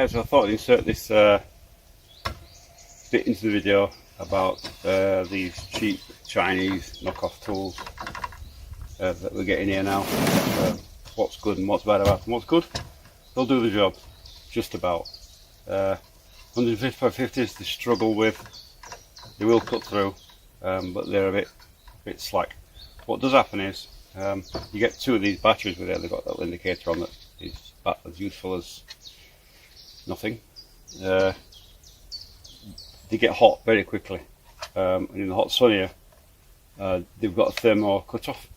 so I thought I'd insert this bit into the video about these cheap Chinese knockoff tools that we're getting here now. What's good and what's bad about them. What's good? They'll do the job, just about. 150 by 50s they struggle with. They will cut through, but they're a bit slack. What does happen is you get two of these batteries with it. They've got that little indicator on that is about as useful as nothing. They get hot very quickly, and in the hot sun here, they've got a thermo cut off,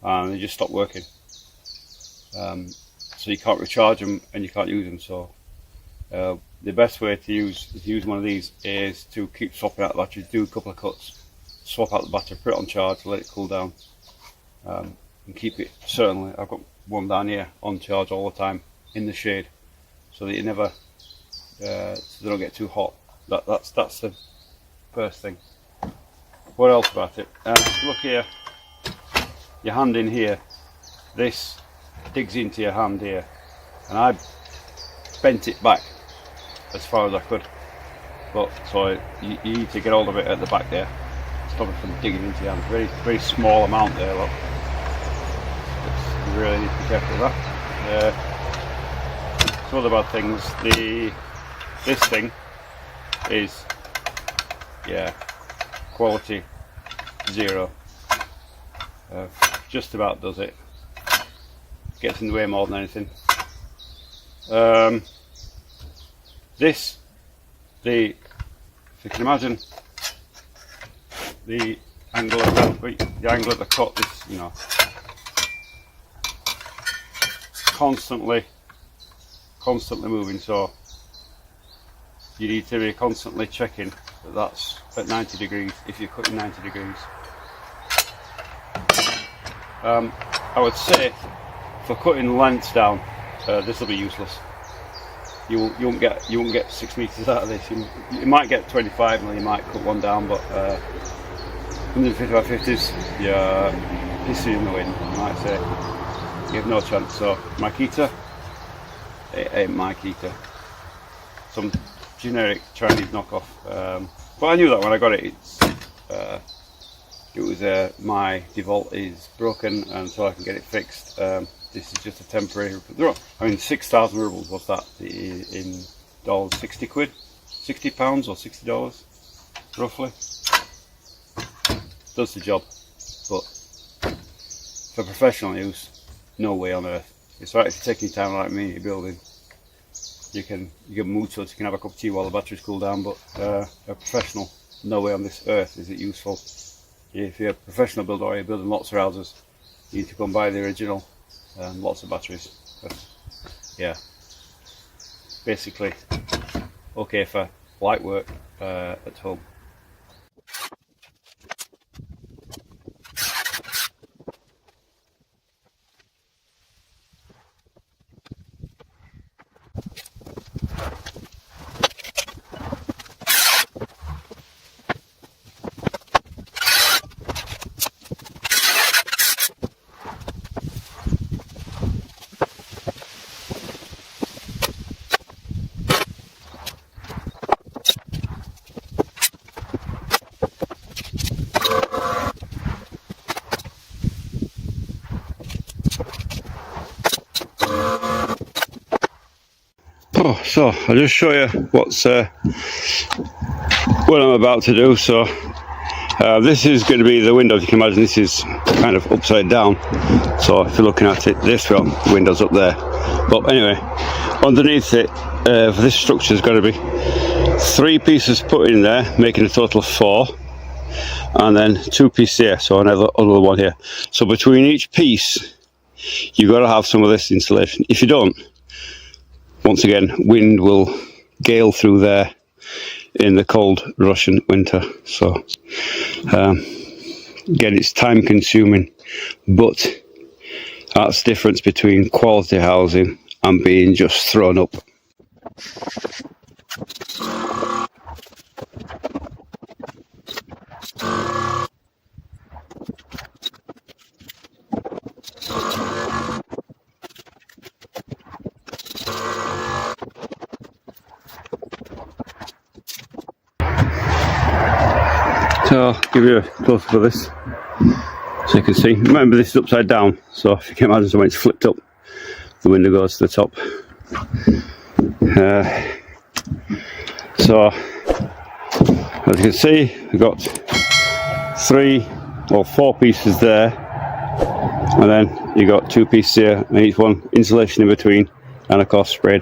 and they just stop working. So you can't recharge them and you can't use them. So the best way to use one of these is to keep swapping out the batteries. Do a couple of cuts, swap out the battery, put it on charge, let it cool down, and keep it. Certainly, I've got one down here on charge all the time in the shade, so that you never, so they don't get too hot. That's the first thing. What else about it? Look here, your hand in here. This digs into your hand here, and I bent it back as far as I could, but so you need to get hold of it at the back there, stop it from digging into your hand. Very small amount there, look. You really need to be careful of that. Some other bad things. This thing is, yeah, quality 0. Just about does it. Gets in the way more than anything. If you can imagine the angle of the cut, is, you know, constantly moving, so you need to be constantly checking that that's at 90 degrees if you're cutting 90 degrees. I would say for cutting lengths down, this will be useless. You won't get 6 meters out of this. You might get 25 and you might cut one down, but 150 by 50s, you're pissing in the wind, you might say. You have no chance. So Makita, it ain't Makita. Some generic Chinese knockoff. But I knew that when I got it. It was my DeWalt is broken, and so I can get it fixed. This is just a temporary. I mean, 6,000 rubles. What's that in dollars? 60 quid, 60 pounds, or $60 roughly. Does the job, but for professional use, no way on earth. It's right if you're taking time like me, you're building. You can move so you can have a cup of tea while the batteries cool down, but a professional, no way on this earth is it useful. If you're a professional builder or you're building lots of houses, you need to go and buy the original, lots of batteries. But, yeah, basically okay for light work at home. So I'll just show you what I'm about to do. So this is going to be the windows. You can imagine this is kind of upside down, so if you're looking at it this way, windows up there. But anyway, underneath it, for this structure is going to be 3 pieces put in there, making a total of 4, and then 2 pieces here, so another one here. So between each piece you've got to have some of this insulation. If you don't, once again, wind will gale through there in the cold Russian winter. So again, it's time consuming, but that's the difference between quality housing and being just thrown up. So I'll give you a close up of this so you can see. Remember, this is upside down, so if you can imagine when it's flipped up, the window goes to the top. So as you can see, we've got 3 or 4 pieces there, and then you got 2 pieces here, and each one insulation in between, and of course sprayed